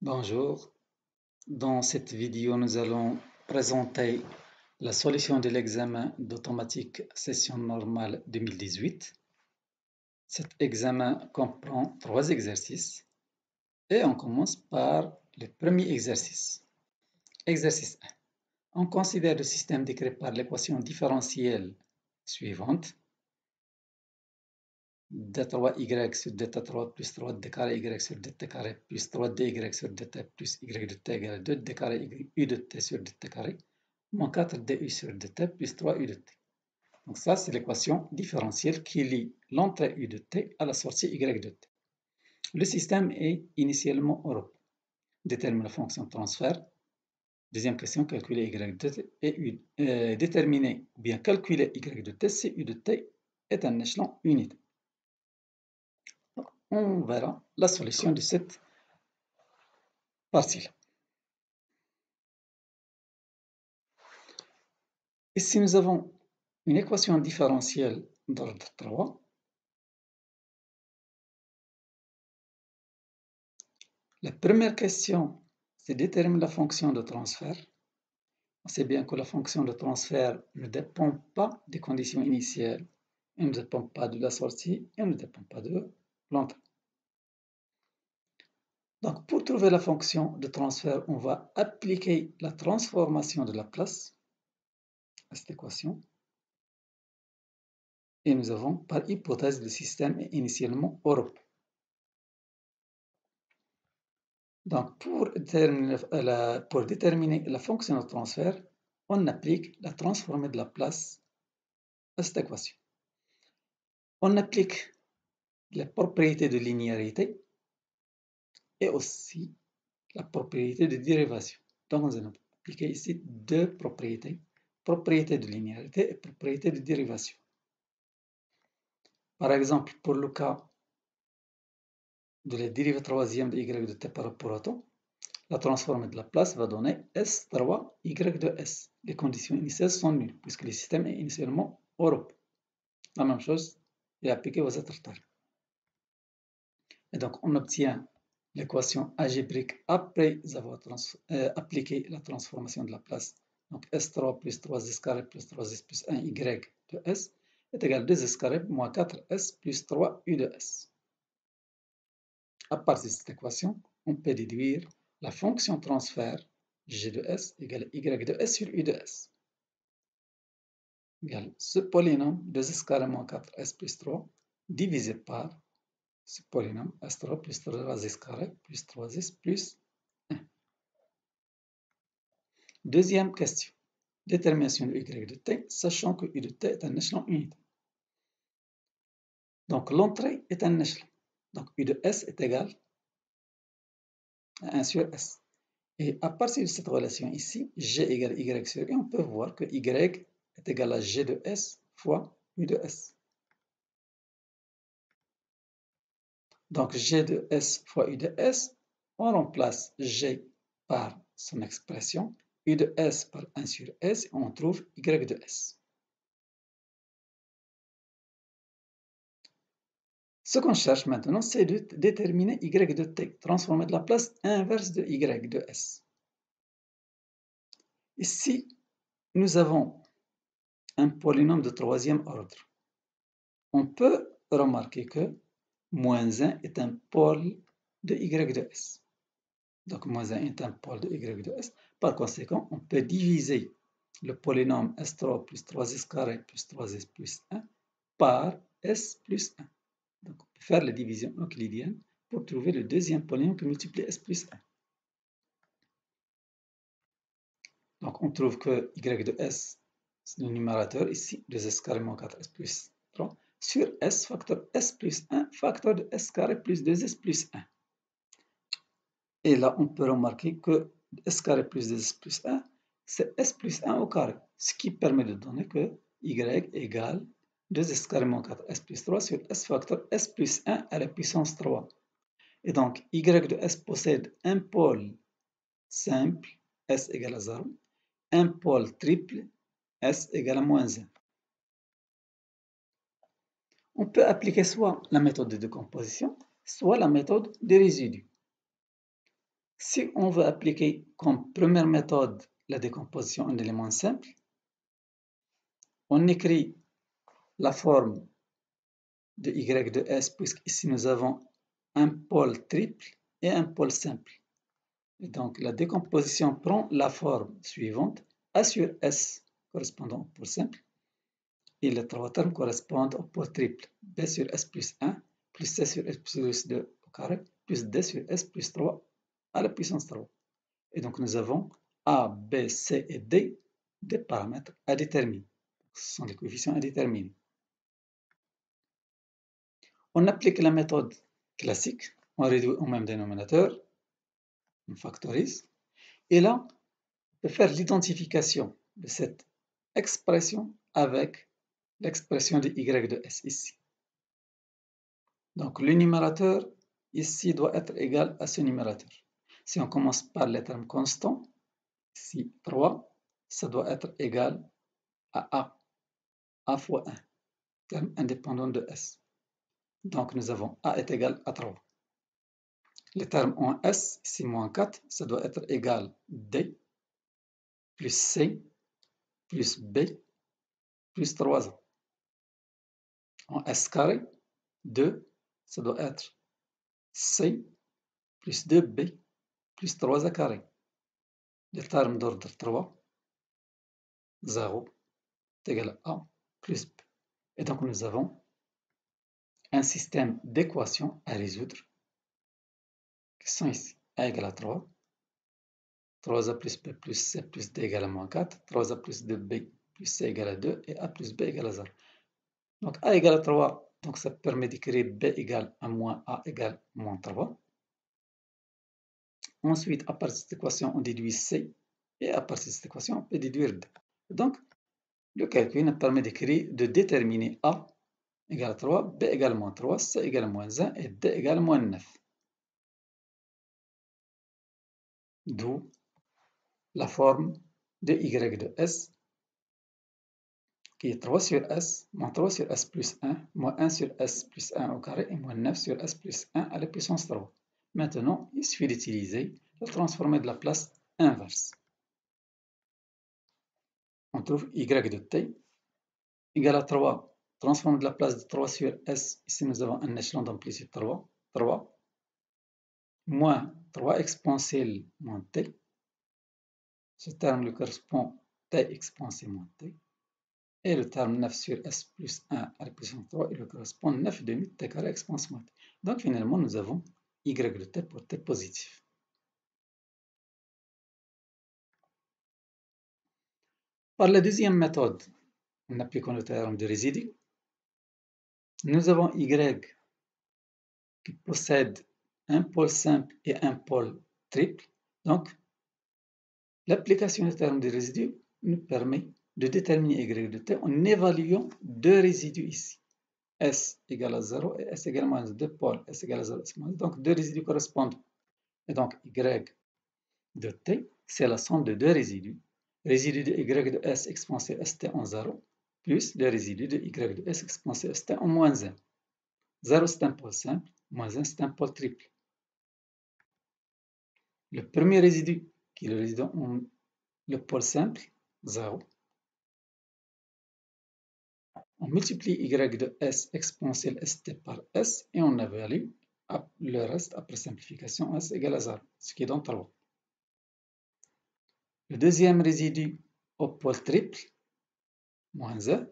Bonjour, dans cette vidéo nous allons présenter la solution de l'examen d'automatique session normale 2018. Cet examen comprend 3 exercices et on commence par le premier exercice. Exercice 1. On considère le système décrit par l'équation différentielle suivante. d3y sur dt3 plus 3d carré y sur dt carré plus 3dy sur dt plus y de t égale 2d carré u de t sur dt carré moins 4du sur dt plus 3u de t. Donc ça, c'est l'équation différentielle qui lie l'entrée u de t à la sortie y de t. Le système est initialement Europe. Détermine la fonction de transfert. Deuxième question, calculer y de t et déterminer ou bien calculer y de t si u de t est un échelon unitaire. On verra la solution de cette partie-là. Ici, nous avons une équation différentielle d'ordre 3. La première question, c'est déterminer la fonction de transfert. On sait bien que la fonction de transfert ne dépend pas des conditions initiales, elle ne dépend pas de la sortie, elle ne dépend pas de l'entrée. Donc, pour trouver la fonction de transfert, on va appliquer la transformation de la place à cette équation. Et nous avons, par hypothèse, le système est initialement Europe. Donc, pour déterminer la fonction de transfert, on applique la transformée de la place à cette équation. On applique les propriétés de linéarité et aussi la propriété de dérivation. Donc, nous allons appliquer ici deux propriétés, propriété de linéarité et propriété de dérivation. Par exemple, pour le cas de la dérivée troisième de y de t par rapport à temps, la transformée de la place va donner S3y de S. Les conditions initiales sont nulles puisque le système est initialement Europe. La même chose est appliquée aux autres termes. Et donc, on obtient l'équation algébrique après avoir appliqué la transformation de la place. Donc, S3 plus 3S carré plus 3S plus 1Y de S est égal à 2S carré moins 4S plus 3U de S. À partir de cette équation, on peut déduire la fonction transfert G de S égale Y de S sur U de S. Égale ce polynôme 2S carré moins 4S plus 3 divisé par ce polynôme S3 plus 3S carré plus 3S plus 1. Deuxième question. Détermination de Y de t, sachant que U de t est un échelon unitaire. Donc l'entrée est un échelon. Donc U de S est égal à 1 sur S. Et à partir de cette relation ici, G égale Y sur U, on peut voir que Y est égal à G de S fois U de S. Donc G de S fois U de S, on remplace G par son expression, U de S par 1 sur S, et on trouve Y de S. Ce qu'on cherche maintenant, c'est de déterminer Y de T, transformer de la place inverse de Y de S. Ici, nous avons un polynôme de troisième ordre. On peut remarquer que moins 1 est un pôle de Y de S. Donc, moins 1 est un pôle de Y de S. Par conséquent, on peut diviser le polynôme S3 plus 3S carré plus 3S plus 1 par S plus 1. Donc, on peut faire la division euclidienne pour trouver le deuxième polynôme qui multiplie S plus 1. Donc, on trouve que Y de S, c'est le numérateur ici, 2S carré moins 4S plus 3, sur S facteur S plus 1, facteur de S carré plus 2S plus 1. Et là, on peut remarquer que S carré plus 2S plus 1, c'est S plus 1 au carré, ce qui permet de donner que Y égale 2S carré moins 4S plus 3 sur S facteur S plus 1 à la puissance 3. Et donc, Y de S possède un pôle simple, S égale à 0, un pôle triple, S égale à moins 1. On peut appliquer soit la méthode de décomposition, soit la méthode des résidus. Si on veut appliquer comme première méthode la décomposition en éléments simples, on écrit la forme de y de s, puisqu'ici nous avons un pôle triple et un pôle simple. Et donc la décomposition prend la forme suivante: A sur S correspondant au pôle simple, et les trois termes correspondent au pôle triple: B sur S plus 1, plus C sur S plus 2 au carré, plus D sur S plus 3 à la puissance 3. Et donc nous avons A, B, C et D des paramètres à déterminer. Ce sont des coefficients à déterminer. On applique la méthode classique, on réduit au même dénominateur, on factorise, et là, on peut faire l'identification de cette expression avec l'expression de y de s ici. Donc le numérateur ici doit être égal à ce numérateur. Si on commence par les termes constants, ici 3, ça doit être égal à A fois 1, terme indépendant de S. Donc nous avons A est égal à 3. Les termes en S, ici moins 4, ça doit être égal D plus C plus B plus 3A. En S carré, 2, ça doit être C plus 2B plus 3A carré. Les termes d'ordre 3, 0 est égal à A plus B. Et donc nous avons un système d'équations à résoudre qui sont ici. A égale à 3, 3A plus B plus C plus D égale à moins 4, 3A plus 2B plus C égale à 2 et A plus B égale à 0. Donc A égale à 3, donc ça permet d'écrire B égale à moins A égale moins 3. Ensuite, à partir de cette équation, on déduit C, et à partir de cette équation, on peut déduire D. Donc, le calcul nous permet de déterminer A égale à 3, B égale à moins 3, C égale à moins 1 et D égale à moins 9. D'où la forme de y de S, qui est 3 sur S, moins 3 sur S plus 1, moins 1 sur S plus 1 au carré, et moins 9 sur S plus 1 à la puissance 3. Maintenant, il suffit d'utiliser le transformé de la place inverse. On trouve y de t égale à 3, transformé de la place de 3 sur S, ici nous avons un échelon d'amplitude 3, moins 3 exponentielle moins t, ce terme lui correspond t exponentielle moins t, et le terme 9 sur S plus 1 à la puissance 3, il lui correspond 9 demi t carré exponentielle moins t. Donc finalement nous avons y de t pour t positif. Par la deuxième méthode, en appliquant le théorème de résidu, nous avons y qui possède un pôle simple et un pôle triple. Donc, l'application du théorème de résidu nous permet de déterminer y de t en évaluant deux résidus ici. S égale à 0 et S égale à moins 2 pôles. S égale à 0, S moins 2. Donc, deux résidus correspondent. Et donc, y de t, c'est la somme de deux résidus. Résidu de y de S exponentielle st en 0, plus le résidu de y de S exponentielle st en moins 1. 0, c'est un pôle simple, moins 1, c'est un pôle triple. Le premier résidu, qui est le résidu en le pôle simple, 0. On multiplie y de S exponentielle st par S et on évalue le reste après simplification S égale à 0, ce qui donne 3. Le deuxième résidu au pôle triple, moins 1,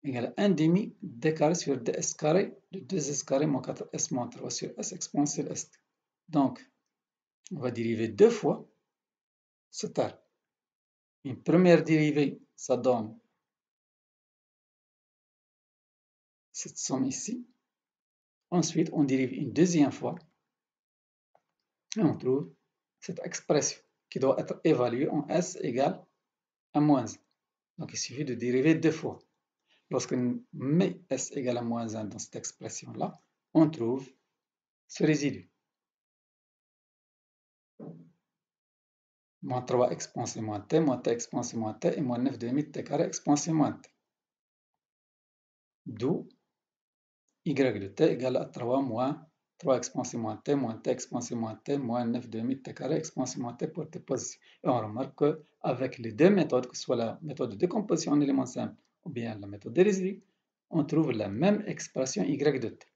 égale à 1 demi d carré sur ds carré de 2s carré moins 4s moins 3 sur S exponentielle st. Donc, on va dériver deux fois ce terme. Une première dérivée, ça donne cette somme ici. Ensuite, on dérive une deuxième fois et on trouve cette expression qui doit être évaluée en S égale à moins 1. Donc, il suffit de dériver deux fois. Lorsqu'on met S égale à moins 1 dans cette expression-là, on trouve ce résidu. Moins 3 exponentielle moins t exponentielle moins t et moins 9 demi t carré exponentielle moins t. D'où y de t égale à 3 moins 3 exponentielle moins t exponentielle moins t, moins 9 demi t carré exponentielle moins t pour t positions. Et on remarque qu'avec les deux méthodes, que ce soit la méthode de décomposition en éléments simples ou bien la méthode dérisoire, on trouve la même expression y de t.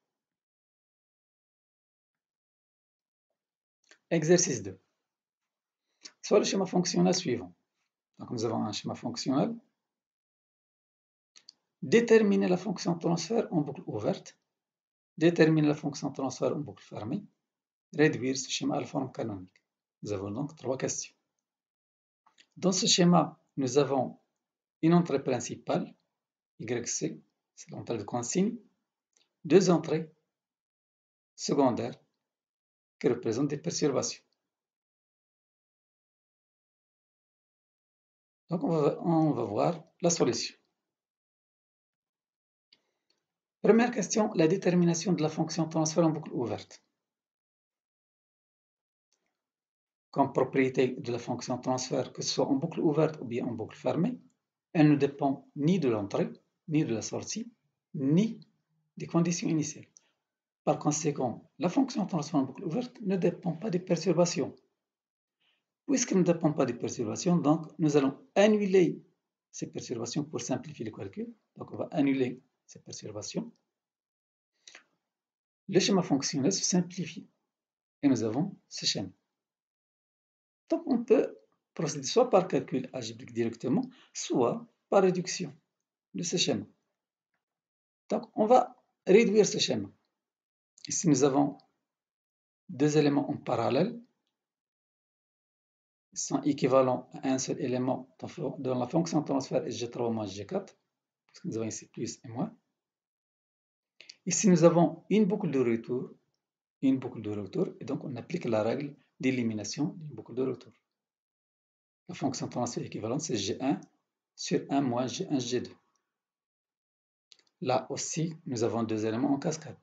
Exercice 2. Soit le schéma fonctionnel suivant. Donc nous avons un schéma fonctionnel. Déterminer la fonction transfert en boucle ouverte. Déterminer la fonction transfert en boucle fermée. Réduire ce schéma à la forme canonique. Nous avons donc 3 questions. Dans ce schéma, nous avons une entrée principale, YC, c'est l'entrée de consigne, 2 entrées secondaires qui représentent des perturbations. Donc on va voir la solution. Première question, la détermination de la fonction transfert en boucle ouverte. Comme propriété de la fonction transfert, que ce soit en boucle ouverte ou bien en boucle fermée, elle ne dépend ni de l'entrée, ni de la sortie, ni des conditions initiales. Par conséquent, la fonction transfert en boucle ouverte ne dépend pas des perturbations. Puisqu'elle ne dépend pas des perturbations, donc nous allons annuler ces perturbations pour simplifier le calcul. Donc on va annuler ces perturbations. Le schéma fonctionnel se simplifie et nous avons ce schéma. Donc on peut procéder soit par calcul algébrique directement, soit par réduction de ce schéma. Donc on va réduire ce schéma. Ici nous avons deux éléments en parallèle. Ils sont équivalents à un seul élément dans la fonction transfert G3 moins G4, parce que nous avons ici plus et moins. Ici nous avons une boucle de retour, et donc on applique la règle d'élimination d'une boucle de retour. La fonction transfert équivalente c'est G1 sur 1 moins G1 G2. Là aussi, nous avons deux éléments en cascade.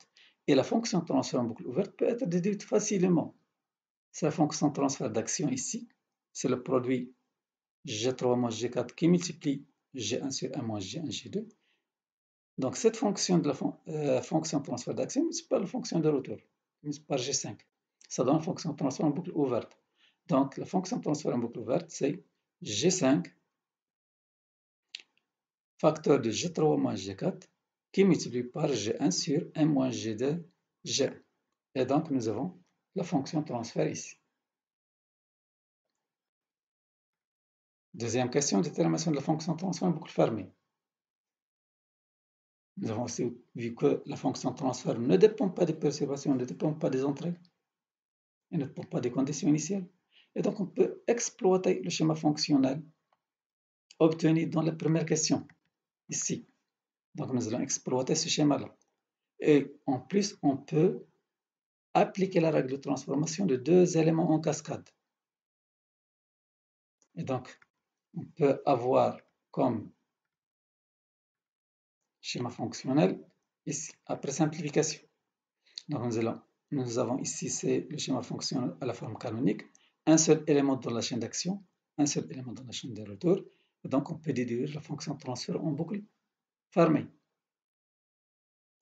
Et la fonction transfert en boucle ouverte peut être déduite facilement. C'est la fonction transfert d'action ici. C'est le produit G3 moins G4 qui multiplie G1 sur 1 moins G1 G2. Donc cette fonction de la fonction transfert d'action multiplie par la fonction de retour, par G5. Ça donne la fonction transfert en boucle ouverte. Donc la fonction transfert en boucle ouverte, c'est G5 facteur de G3 moins G4 qui multiplie par G1 sur 1 moins G2, G1. Et donc, nous avons la fonction transfert ici. Deuxième question, détermination de la fonction transfert en boucle fermée. Nous avons aussi vu que la fonction transfert ne dépend pas des perturbations, ne dépend pas des entrées, et ne dépend pas des conditions initiales. Et donc, on peut exploiter le schéma fonctionnel obtenu dans la première question, ici. Donc, nous allons exploiter ce schéma-là. Et en plus, on peut appliquer la règle de transformation de deux éléments en cascade. Et donc, on peut avoir comme schéma fonctionnel ici, après simplification. Donc, nous avons ici, c'est le schéma fonctionnel à la forme canonique, un seul élément dans la chaîne d'action, un seul élément dans la chaîne de retour. Et donc, on peut déduire la fonction transfert en boucle fermée.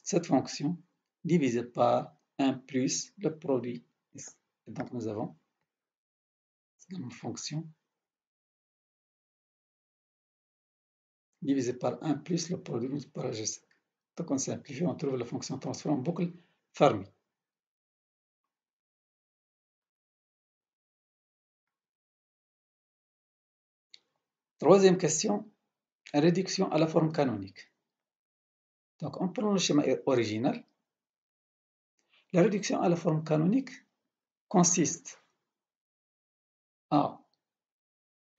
Cette fonction divisée par 1 plus le produit ici. Et donc, nous avons la même fonction divisé par 1 plus le produit multiplié par G5. Donc on simplifie, on trouve la fonction transfert en boucle fermée. Troisième question, réduction à la forme canonique. Donc on prend le schéma original. La réduction à la forme canonique consiste à,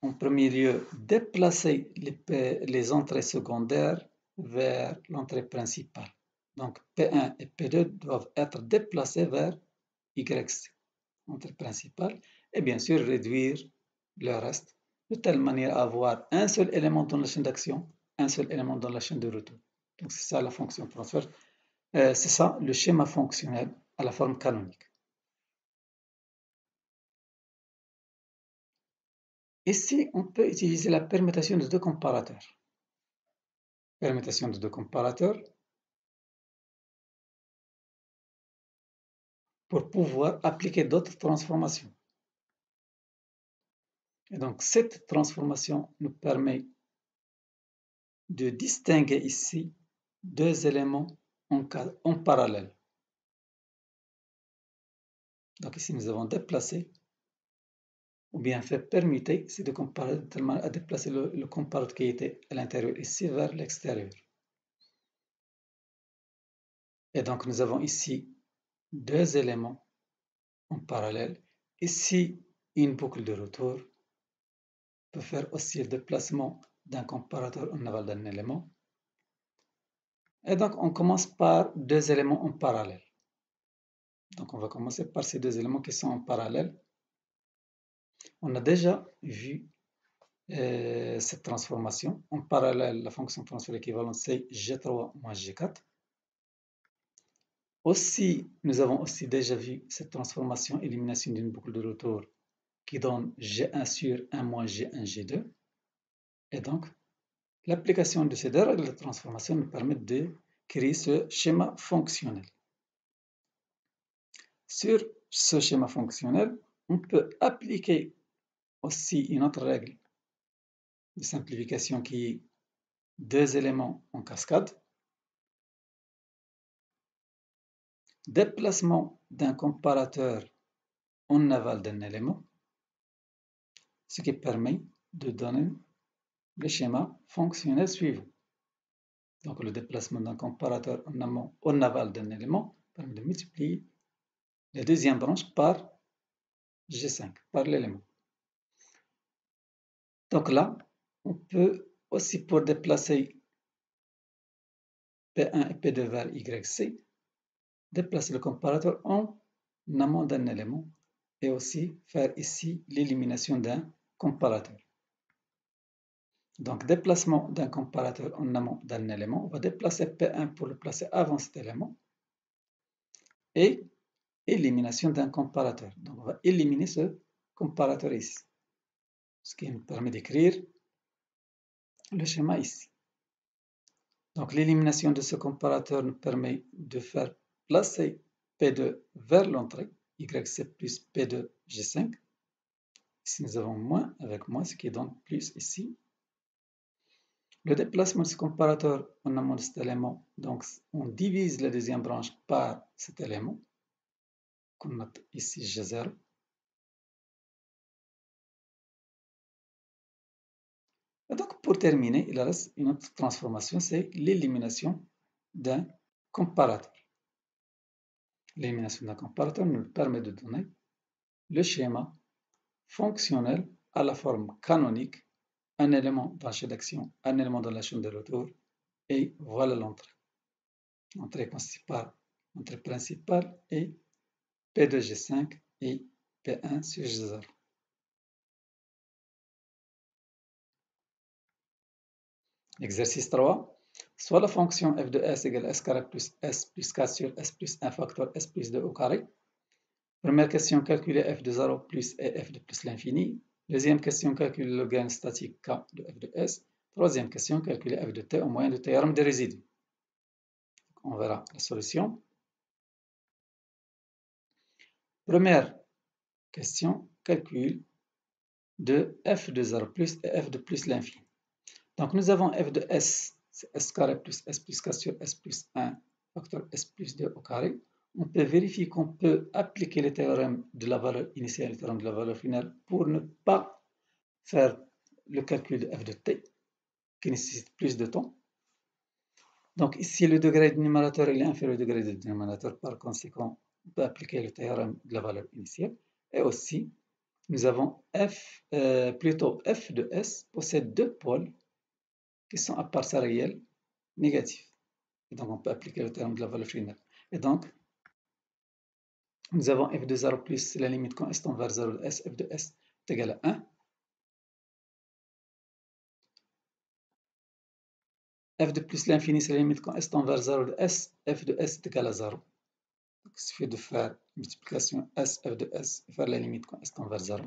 en premier lieu, déplacer les entrées secondaires vers l'entrée principale. Donc P1 et P2 doivent être déplacés vers YC, entrée principale, et bien sûr réduire le reste de telle manière à avoir un seul élément dans la chaîne d'action, un seul élément dans la chaîne de retour. Donc c'est ça la fonction transfert, c'est ça le schéma fonctionnel à la forme canonique. Ici, on peut utiliser la permutation de deux comparateurs. Permutation de deux comparateurs. pour pouvoir appliquer d'autres transformations. Et donc, cette transformation nous permet de distinguer ici deux éléments en parallèle. Donc ici, nous avons déplacé ou bien fait permuter, c'est de comparer tellement à déplacer le comparateur qui était à l'intérieur ici vers l'extérieur. Et donc, nous avons ici deux éléments en parallèle. Ici, une boucle de retour peut faire aussi le déplacement d'un comparateur en aval d'un élément. Et donc, on commence par deux éléments en parallèle. Donc, on va commencer par ces deux éléments qui sont en parallèle. On a déjà vu cette transformation. En parallèle, la fonction transfert équivalente, c'est G3 moins G4. Aussi, nous avons aussi déjà vu cette transformation élimination d'une boucle de retour qui donne G1 sur 1 moins G1, G2. Et donc, l'application de ces deux règles de transformation nous permet de créer ce schéma fonctionnel. Sur ce schéma fonctionnel, on peut appliquer aussi une autre règle de simplification qui est deux éléments en cascade. Déplacement d'un comparateur en aval d'un élément, ce qui permet de donner le schéma fonctionnel suivant. Donc le déplacement d'un comparateur en aval d'un élément permet de multiplier la deuxième branche par G5, par l'élément. Donc là, on peut aussi, pour déplacer P1 et P2 vers YC, déplacer le comparateur en amont d'un élément et aussi faire ici l'élimination d'un comparateur. Donc, déplacement d'un comparateur en amont d'un élément, on va déplacer P1 pour le placer avant cet élément et élimination d'un comparateur. Donc, on va éliminer ce comparateur ici, ce qui nous permet d'écrire le schéma ici. Donc, l'élimination de ce comparateur nous permet de faire placer P2 vers l'entrée, YC plus P2 G5. Ici, nous avons moins avec moins, ce qui donne plus ici. Le déplacement de ce comparateur en amont de cet élément, donc on divise la deuxième branche par cet élément, qu'on note ici G0. Et donc, pour terminer, il reste une autre transformation, c'est l'élimination d'un comparateur. L'élimination d'un comparateur nous permet de donner le schéma fonctionnel à la forme canonique, un élément dans la chaîne d'action, un élément dans la chaîne de retour, et voilà l'entrée. L'entrée principale est P2G5 et P1 sur G0. Exercice 3. Soit la fonction f de s égale s carré plus s plus 4 sur s plus 1 facteur s plus 2 au carré. Première question, calculer f de 0 plus et f de plus l'infini. Deuxième question, calculer le gain statique k de f de s. Troisième question, calculer f de t au moyen du théorème des résidus. On verra la solution. Première question, calcul de f de 0 plus et f de plus l'infini. Donc nous avons f de s, c'est s carré plus s plus 4 sur s plus 1 facteur s plus 2 au carré. On peut vérifier qu'on peut appliquer le théorème de la valeur initiale et le théorème de la valeur finale pour ne pas faire le calcul de f de t, qui nécessite plus de temps. Donc ici, le degré du numérateur est inférieur au degré du dénominateur. Par conséquent, on peut appliquer le théorème de la valeur initiale. Et aussi, nous avons f de s possède deux pôles qui sont à parts réelles négatives. Et donc, on peut appliquer le théorème de la valeur finale. Et donc, nous avons f de 0 plus la limite quand s tend vers 0 de s, f de s est égal à 1. F de plus l'infini, c'est la limite quand s tend vers 0 de s, f de s est égal à 0. Donc, il suffit de faire multiplication s, f de s, et faire la limite quand s tend vers 0.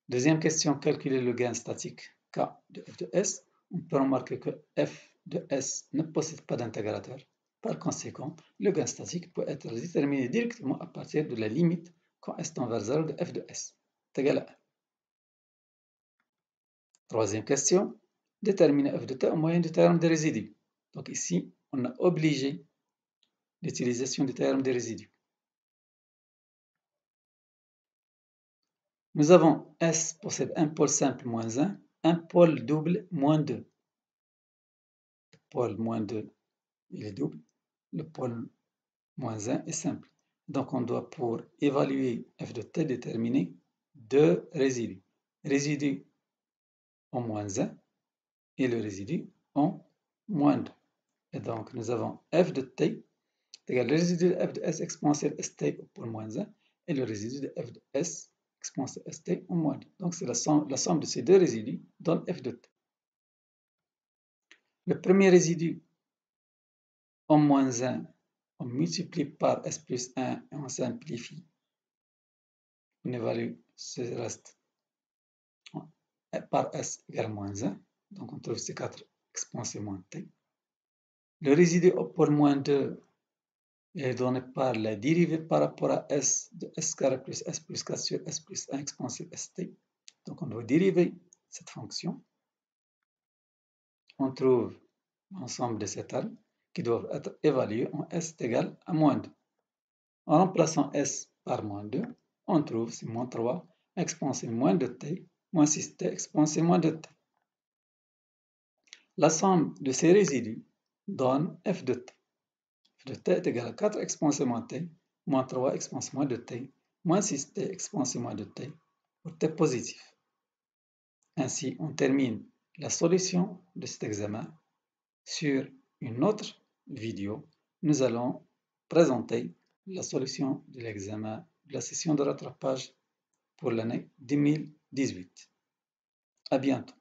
Deuxième question, calculer le gain statique k de f de s. On peut remarquer que f de s ne possède pas d'intégrateur. Par conséquent, le gain statique peut être déterminé directement à partir de la limite quand S tend vers 0 de f de S est égal à 1. Troisième question, déterminer f de t au moyen du théorème des résidus. Donc ici, on a obligé l'utilisation du théorème des résidus. Nous avons S possède un pôle simple moins 1, un pôle double moins 2. Le pôle moins 2, il est double. Le pôle moins 1 est simple. Donc on doit, pour évaluer f de t, déterminer deux résidus. Résidu en moins 1 et le résidu en moins 2. Et donc nous avons f de t égale le résidu de f de s exponentielle st au pôle moins 1 et le résidu de f de s exponentielle st en moins 2. Donc c'est la somme de ces deux résidus donne f de t. Le premier résidu en moins 1, on multiplie par s plus 1 et on simplifie. On évalue ce reste par s égale moins 1. Donc on trouve ces 4 exponentielles moins t. Le résidu au pôle moins 2 est donné par la dérivée par rapport à s de s carré plus s plus 4 sur s plus 1 exponentielle st. Donc on doit dériver cette fonction. On trouve l'ensemble de ces termes qui doivent être évalués en s égale à moins 2. En remplaçant s par moins 2, on trouve c'est moins 3 exponentielle moins 2t moins 6t exponentielle moins 2t. La somme de ces résidus donne f de t. F de t est égal à 4 exponentielle moins t moins 3 exponentielle moins 2t moins 6t exponentielle moins 2t pour t positif. Ainsi, on termine la solution de cet examen. Sur une autre vidéo, nous allons présenter la solution de l'examen de la session de rattrapage pour l'année 2018. À bientôt.